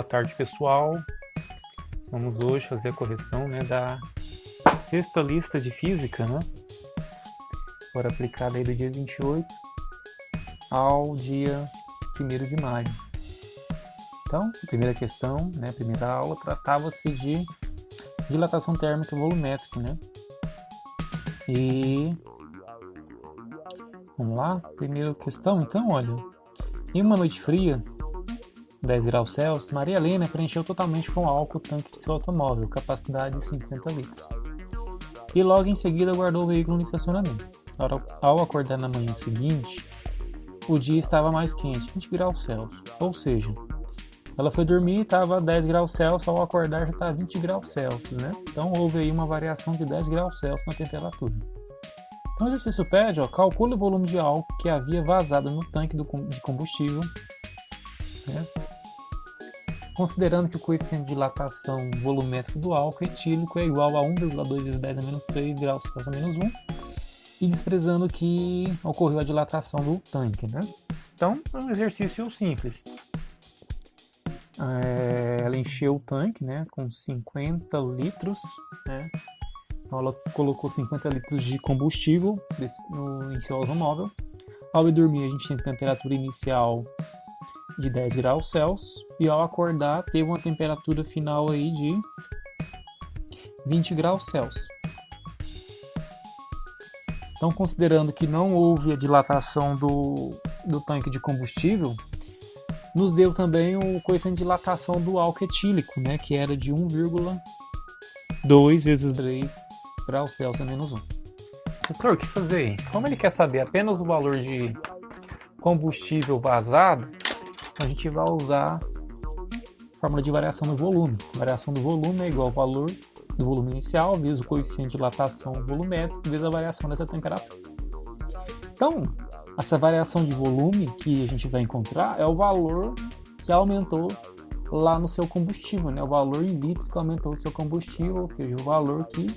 tarde, pessoal. Vamos hoje fazer a correção, né, da sexta lista de física, né? Agora aplicada aí do dia 28 ao dia 1º de maio. Então, a primeira questão, né, a primeira aula, tratava-se de dilatação térmica volumétrica, né? E vamos lá, primeira questão, então, olha. Em uma noite fria, 10 graus Celsius, Maria Helena preencheu totalmente com álcool o tanque de seu automóvel, capacidade de 50 litros. E logo em seguida guardou o veículo no estacionamento. Ao acordar na manhã seguinte, o dia estava mais quente, 20 graus Celsius. Ou seja, ela foi dormir e estava a 10 graus Celsius, ao acordar já está a 20 graus Celsius, né? Então houve aí uma variação de 10 graus Celsius na temperatura. Então o exercício pede, calcule o volume de álcool que havia vazado no tanque de combustível, né? Considerando que o coeficiente de dilatação volumétrico do álcool etílico é igual a 1,2 vezes 10 a menos 3 graus Celsius a menos 1, e desprezando que ocorreu a dilatação do tanque, né? Então, é um exercício simples. Ela encheu o tanque, né, com 50 litros, né? Então, ela colocou 50 litros de combustível em seu automóvel. Ao ir dormir, a gente tem temperatura inicial de 10 graus Celsius e ao acordar teve uma temperatura final aí de 20 graus Celsius. Então, considerando que não houve a dilatação do tanque de combustível, nos deu também o coeficiente de dilatação do álcool etílico, né, que era de 1,2 vezes 3 graus Celsius a menos 1. Professor, o que fazer aí? Como ele quer saber apenas o valor de combustível vazado, a gente vai usar a fórmula de variação do volume. A variação do volume é igual ao valor do volume inicial vezes o coeficiente de dilatação volumétrico vezes a variação dessa temperatura. Então, essa variação de volume que a gente vai encontrar é o valor que aumentou lá no seu combustível, né? O valor em litros que aumentou o seu combustível, ou seja, o valor que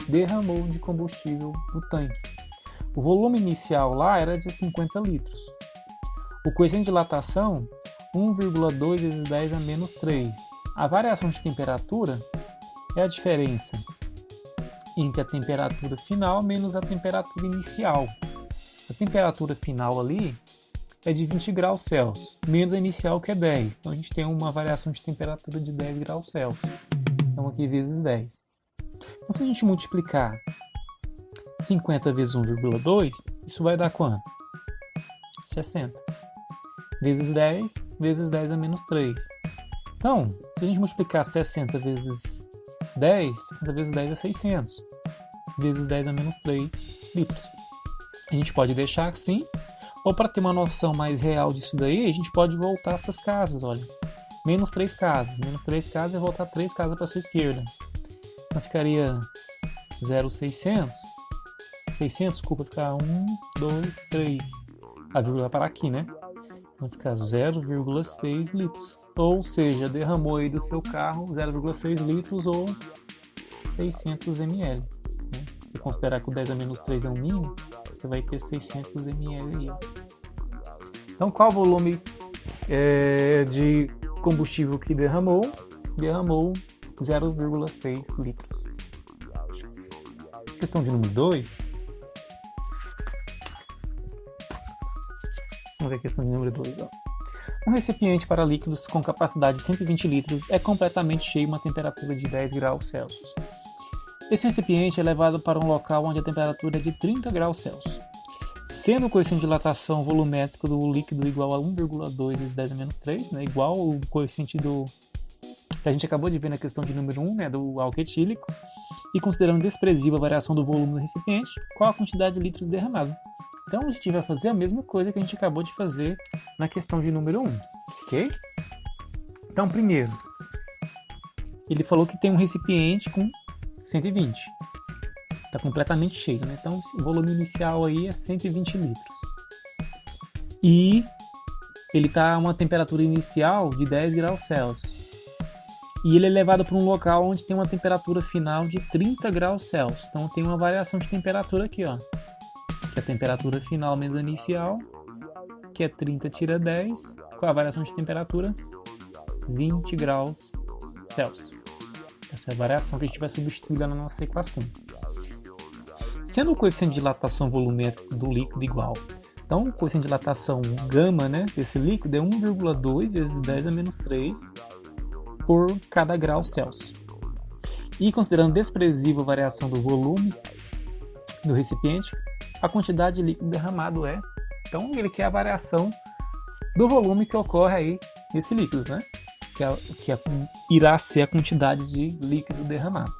derramou de combustível no tanque. O volume inicial lá era de 50 litros. O coeficiente de dilatação, 1,2 vezes 10 a menos 3. A variação de temperatura é a diferença entre a temperatura final menos a temperatura inicial. A temperatura final ali é de 20 graus Celsius, menos a inicial que é 10. Então a gente tem uma variação de temperatura de 10 graus Celsius. Então aqui vezes 10. Então se a gente multiplicar 50 vezes 1,2, isso vai dar quanto? 60. Vezes 10 a menos 3. Então, se a gente multiplicar 60 vezes 10, 60 vezes 10 é 600. Vezes 10 a menos 3 litros. A gente pode deixar assim, ou para ter uma noção mais real disso daí, a gente pode voltar essas casas, olha. Menos 3 casas. Menos 3 casas é voltar 3 casas para a sua esquerda. Então ficaria 0,600. 600, desculpa, ficar 1, 2, 3. A vírgula vai parar aqui, né? Então fica 0,6 litros. Ou seja, derramou aí do seu carro 0,6 litros ou 600 ml. Né? Se considerar que o 10 a menos 3 é um mínimo, você vai ter 600 ml aí. Então, qual o volume de combustível que derramou? Derramou 0,6 litros. Questão de número 2. Vamos ver a questão de número 2. Um recipiente para líquidos com capacidade de 120 litros é completamente cheio a uma temperatura de 10 graus Celsius. Esse recipiente é levado para um local onde a temperatura é de 30 graus Celsius. Sendo o coeficiente de dilatação volumétrico do líquido igual a 1,2 vezes 10 a menos 3, né, igual o coeficiente que a gente acabou de ver na questão de número 1, né, do álcool etílico, e considerando desprezível a variação do volume do recipiente, qual a quantidade de litros derramado? Então a gente vai fazer a mesma coisa que a gente acabou de fazer na questão de número 1, ok? Então, primeiro, ele falou que tem um recipiente com 120. Está completamente cheio, né? Então o volume inicial aí é 120 litros. E ele está a uma temperatura inicial de 10 graus Celsius. E ele é levado para um local onde tem uma temperatura final de 30 graus Celsius. Então tem uma variação de temperatura aqui, ó. Que é a temperatura final menos a inicial, que é 30 tira 10, com a variação de temperatura 20 graus Celsius. Essa é a variação que a gente vai substituir lá na nossa equação. Sendo o coeficiente de dilatação volumétrico do líquido igual, então o coeficiente de dilatação gama, né, desse líquido é 1,2 vezes 10 a menos 3 por cada grau Celsius. E considerando desprezível a variação do volume do recipiente, a quantidade de líquido derramado é, então ele quer a variação do volume que ocorre aí nesse líquido, né? Irá ser a quantidade de líquido derramado.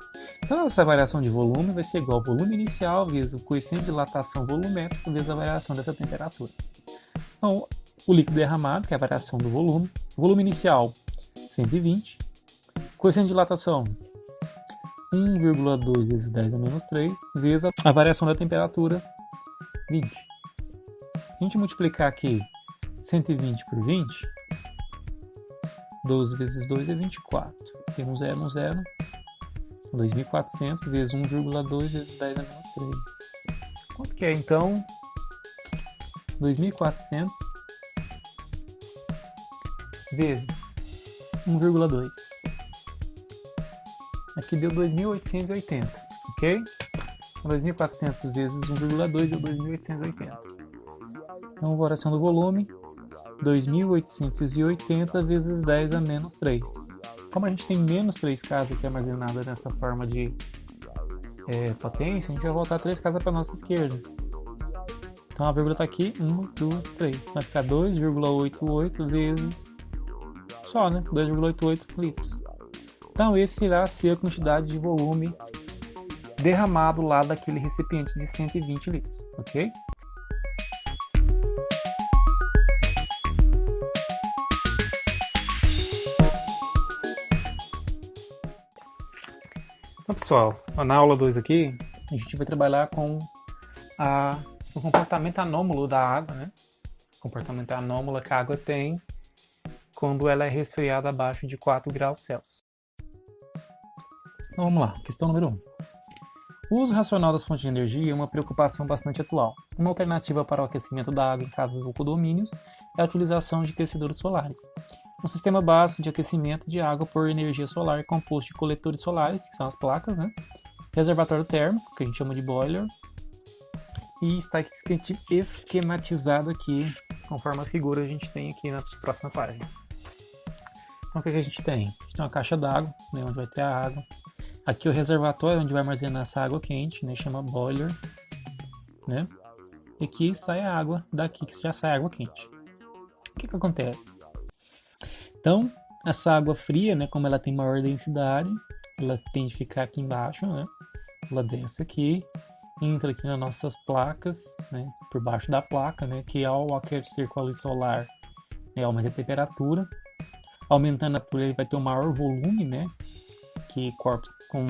Então essa variação de volume vai ser igual ao volume inicial vezes o coeficiente de dilatação volumétrico vezes a variação dessa temperatura. Então o líquido derramado, que é a variação do volume inicial 120, coeficiente de dilatação 1,2 vezes 10 a menos 3 vezes a variação da temperatura 20. Se a gente multiplicar aqui 120 por 20, 12 vezes 2 é 24. Tem um zero no zero. 2.400 vezes 1,2 vezes 10 a menos 3. Quanto que é então? 2.400 vezes 1,2. Aqui deu 2.880, ok? 2.400 vezes 1,2 deu 2.880. Então, a variação do volume, 2.880 vezes 10 a menos 3. Como a gente tem menos 3 casas aqui armazenadas nessa forma de potência, a gente vai voltar 3 casas para a nossa esquerda. Então, a vírgula está aqui, 1, 2, 3. Vai ficar 2,88 vezes só, né? 2,88 litros. Então, esse irá ser a quantidade de volume derramado lá daquele recipiente de 120 litros, ok? Então, pessoal, na aula 2 aqui, a gente vai trabalhar com o comportamento anômalo da água, né? O comportamento anômalo que a água tem quando ela é resfriada abaixo de 4 graus Celsius. Então vamos lá, questão número 1. O uso racional das fontes de energia é uma preocupação bastante atual. Uma alternativa para o aquecimento da água em casas ou condomínios é a utilização de aquecedores solares. Um sistema básico de aquecimento de água por energia solar é composto de coletores solares, que são as placas, né? Reservatório térmico, que a gente chama de boiler, e está esquematizado aqui, conforme a figura que a gente tem aqui na próxima página. Então o que a gente tem? A gente tem uma caixa d'água, né, onde vai ter a água. Aqui o reservatório onde vai armazenar essa água quente, né, chama boiler, né? E aqui sai a água, daqui que já sai água quente. O que acontece? Então, essa água fria, né, como ela tem maior densidade, ela tende a ficar aqui embaixo, né? Ela desce aqui, entra aqui nas nossas placas, né, por baixo da placa, né, que ao aquecer com a luz solar, né, aumenta a temperatura. Aumentando a temperatura, ele vai ter um maior volume, né? Que corpos com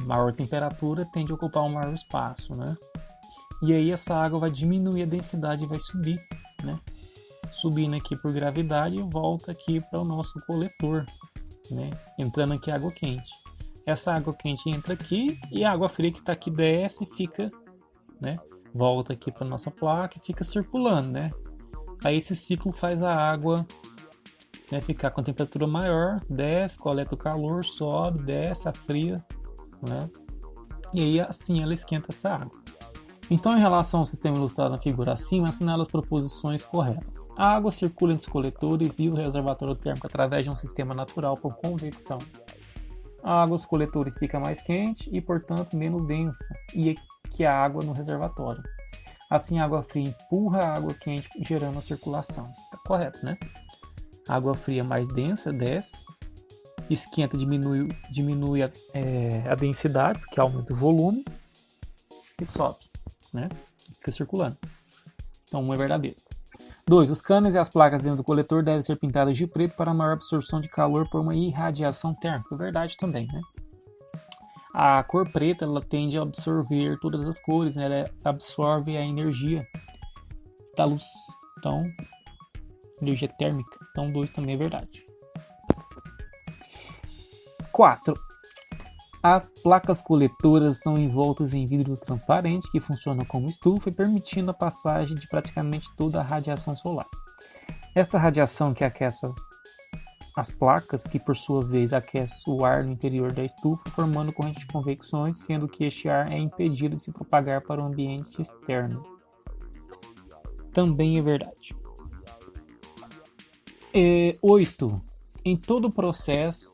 maior temperatura tende a ocupar um maior espaço, né? E aí essa água vai diminuir a densidade e vai subir, né? Subindo aqui por gravidade e volta aqui para o nosso coletor, né? Entrando aqui água quente. Essa água quente entra aqui e a água fria que está aqui desce e fica, né? Volta aqui para nossa placa e fica circulando, né? Aí esse ciclo faz a água, né, ficar com temperatura maior, desce, coleta o calor, sobe, desce, a fria, né? E aí assim ela esquenta essa água. Então, em relação ao sistema ilustrado na figura acima, assinala as proposições corretas. A água circula entre os coletores e o reservatório térmico através de um sistema natural por convecção. A água dos coletores fica mais quente e, portanto, menos densa que a água no reservatório. Assim, a água fria empurra a água quente, gerando a circulação. Isso está correto, né? A água fria mais densa desce, esquenta, diminui a densidade, porque aumenta o volume, e sobe, né? Fica circulando. Então, um é verdadeiro. 2. Os canos e as placas dentro do coletor devem ser pintadas de preto para maior absorção de calor por uma irradiação térmica. É verdade também, né? A cor preta ela tende a absorver todas as cores, né? Ela absorve a energia da luz. Então, energia térmica. Então, 2 também é verdade. 4. As placas coletoras são envoltas em vidro transparente que funciona como estufa, permitindo a passagem de praticamente toda a radiação solar. Esta radiação que aquece as placas, que por sua vez aquecem o ar no interior da estufa, formando corrente de convecções, sendo que este ar é impedido de se propagar para o ambiente externo. Também é verdade. 8. Em todo o processo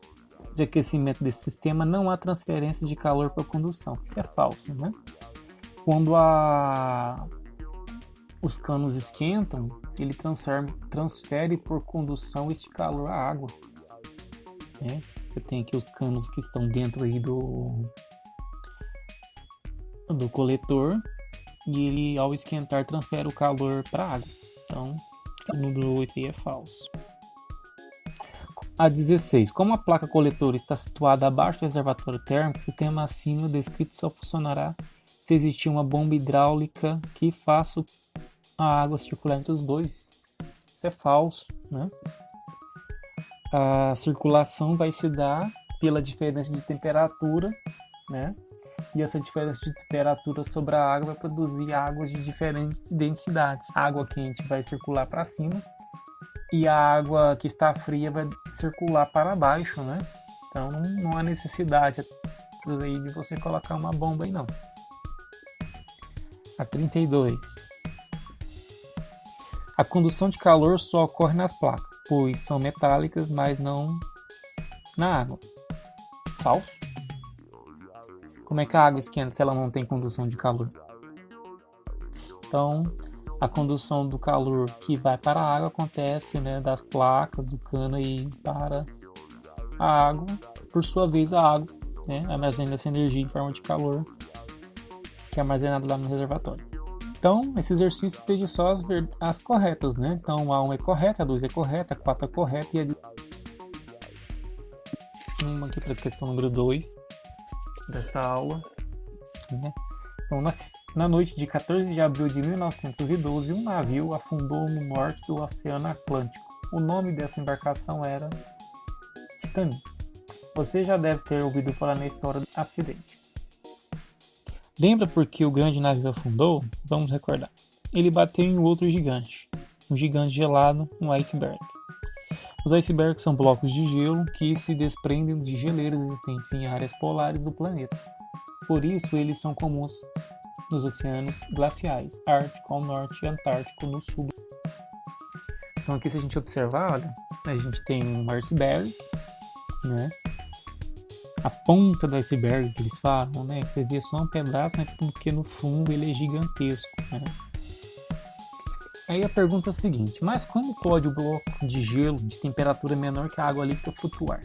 de aquecimento desse sistema não há transferência de calor para a condução. Isso é falso, né? Quando os canos esquentam, ele transfere por condução este calor à água. Né? Você tem aqui os canos que estão dentro aí do coletor e ele, ao esquentar, transfere o calor para a água. Então, o número 8 aí é falso. A 16. Como a placa coletora está situada abaixo do reservatório térmico, o sistema acima descrito só funcionará se existir uma bomba hidráulica que faça a água circular entre os dois. Isso é falso, né? A circulação vai se dar pela diferença de temperatura, né? E essa diferença de temperatura sobre a água vai produzir águas de diferentes densidades. A água quente vai circular para cima e a água que está fria vai circular para baixo, né? Então não há necessidade aí de você colocar uma bomba aí não. A 32. A condução de calor só ocorre nas placas, pois são metálicas, mas não na água. Falso. Como é que a água esquenta se ela não tem condução de calor? Então, a condução do calor que vai para a água acontece, né, das placas do cano aí para a água. Por sua vez, a água, né, armazena essa energia em forma de calor que é armazenado lá no reservatório. Então, esse exercício pede só as corretas, né? Então, a 1 é correta, a 2 é correta, a 4 é correta e a uma aqui para a questão número 2 desta aula. Né? Então, na noite de 14 de abril de 1912, um navio afundou no norte do Oceano Atlântico. O nome dessa embarcação era Titanic. Você já deve ter ouvido falar na história do acidente. Lembra por que o grande navio afundou? Vamos recordar. Ele bateu em outro gigante, um gigante gelado, um iceberg. Os icebergs são blocos de gelo que se desprendem de geleiras existentes em áreas polares do planeta. Por isso, eles são comuns nos oceanos glaciais, Ártico ao norte e Antártico no sul. Então aqui, se a gente observar, olha, a gente tem um iceberg, né? A ponta do iceberg que eles falam, né? Você vê só um pedaço, né? Porque no fundo ele é gigantesco, né? Aí a pergunta é a seguinte: mas como pode o bloco de gelo de temperatura menor que a água líquida flutuar?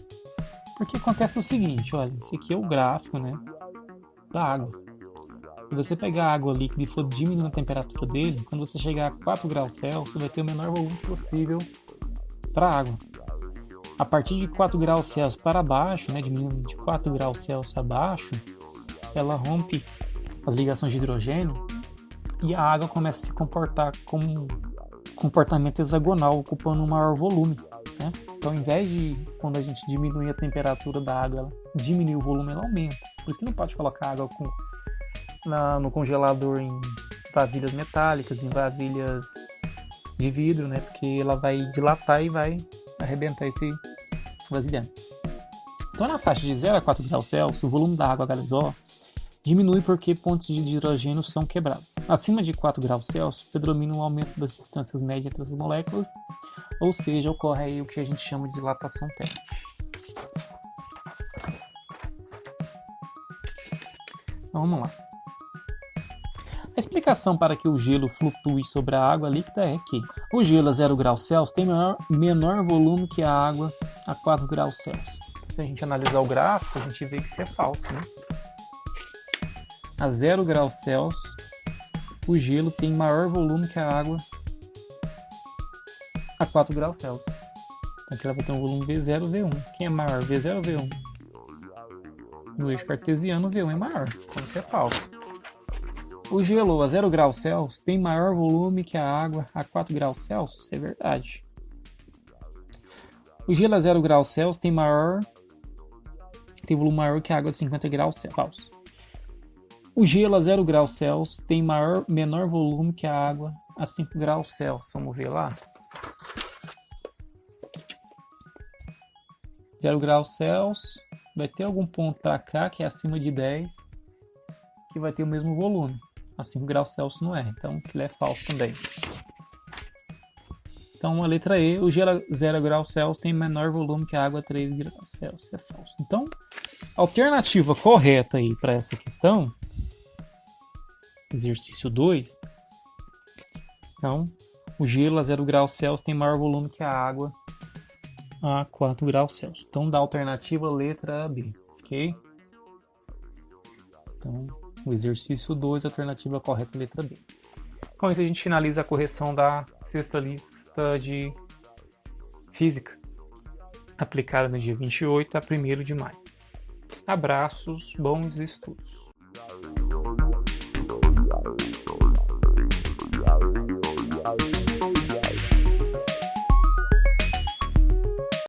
Porque acontece o seguinte, olha, esse aqui é o gráfico, né, da água. Se você pegar a água líquida e for diminuindo a temperatura dele, quando você chegar a 4 graus Celsius, você vai ter o menor volume possível para a água. A partir de 4 graus Celsius para baixo, né, diminuindo de 4 graus Celsius abaixo, ela rompe as ligações de hidrogênio e a água começa a se comportar como um comportamento hexagonal, ocupando um maior volume. Né? Então, ao invés de, quando a gente diminui a temperatura da água, ela diminui o volume, ela aumenta. Por isso que não pode colocar água no congelador em vasilhas metálicas, em vasilhas de vidro, né? Porque ela vai dilatar e vai arrebentar esse vasilhame. Então, na faixa de 0 a 4 graus Celsius, o volume da água H2O diminui porque pontos de hidrogênio são quebrados. Acima de 4 graus Celsius, predomina um aumento das distâncias médias entre as moléculas, ou seja, ocorre aí o que a gente chama de dilatação térmica. Então, vamos lá. A explicação para que o gelo flutue sobre a água líquida é que o gelo a 0 graus Celsius tem menor volume que a água a 4 graus Celsius. Então, se a gente analisar o gráfico, a gente vê que isso é falso, né? A 0 graus Celsius, o gelo tem maior volume que a água a 4 graus Celsius. Então aqui ela vai ter um volume V0, V1. Quem é maior, V0 ou V1? No eixo cartesiano, V1 é maior. Então isso é falso. O gelo a 0 graus Celsius tem maior volume que a água a 4 graus Celsius. Isso é verdade. O gelo a 0 graus Celsius tem volume maior que a água a 50 graus Celsius. Falso. O gelo a 0 graus Celsius tem menor volume que a água a 5 graus Celsius. Vamos ver lá. 0 graus Celsius, vai ter algum ponto para cá, que é acima de 10, que vai ter o mesmo volume. A 5 graus Celsius não é, então aquilo é falso também. Então a letra E, o gelo a 0 graus Celsius tem menor volume que a água a 3 graus Celsius, é falso. Então, a alternativa correta aí para essa questão, exercício 2, então, o gelo a 0 graus Celsius tem maior volume que a água a 4 graus Celsius. Então, dá a alternativa letra B, ok? Então, o exercício 2, a alternativa correta, letra B. Com isso, a gente finaliza a correção da sexta lista de física, aplicada no dia 28 a 1º de maio. Abraços, bons estudos!